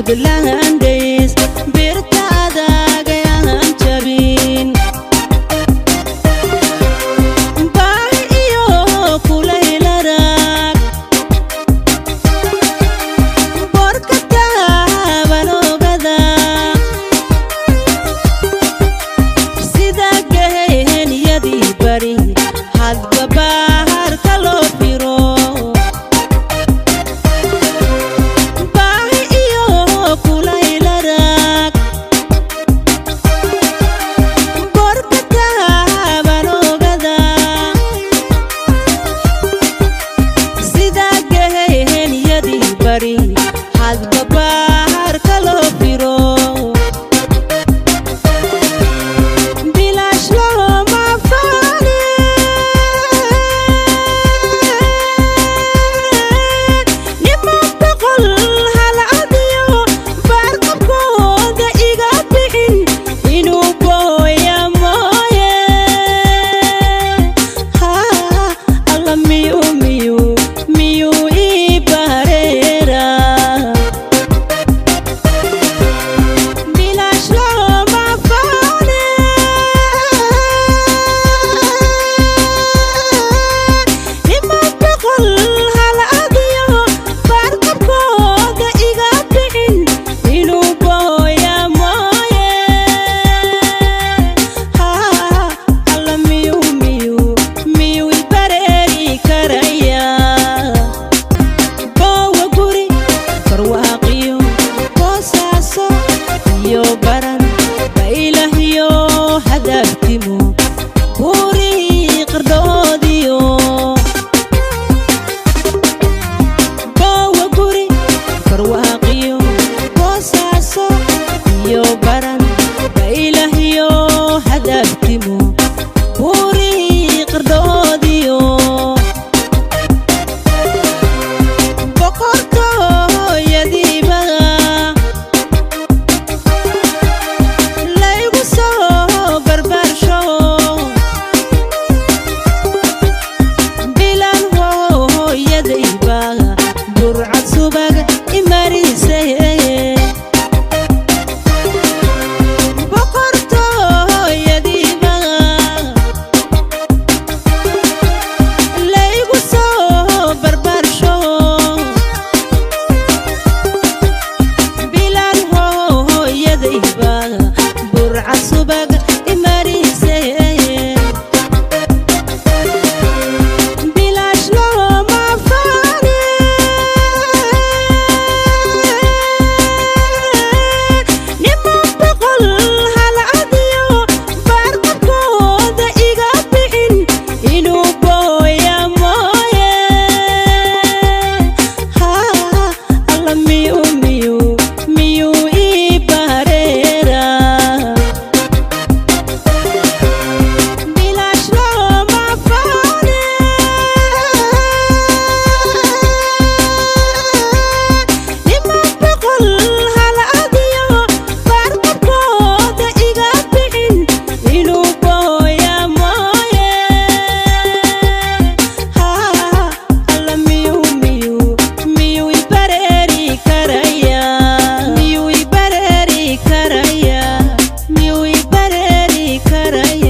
Buntlandis birtada gayan jabin Bahi iyo kulaylarak Borkata balogada Sida gehen yadi bari hadba bahar kalo piro hadba bahar kalo piro bilash loma fane nima boqol hal adiyo barqabkooda iga bixin inuu booya mooye ha alla miyu ii bareera yo baran bailahiyo hadaftimu buri qardodiyo bawa guri farwaqiyo bosaso yo baran bailahiyo hadaftimu buri qardodiyo boqorto yadiba burcad subag imarisay boqorto yadiba laygu soo barbarsho bilan hooyadayba burcad subag imarisay karaya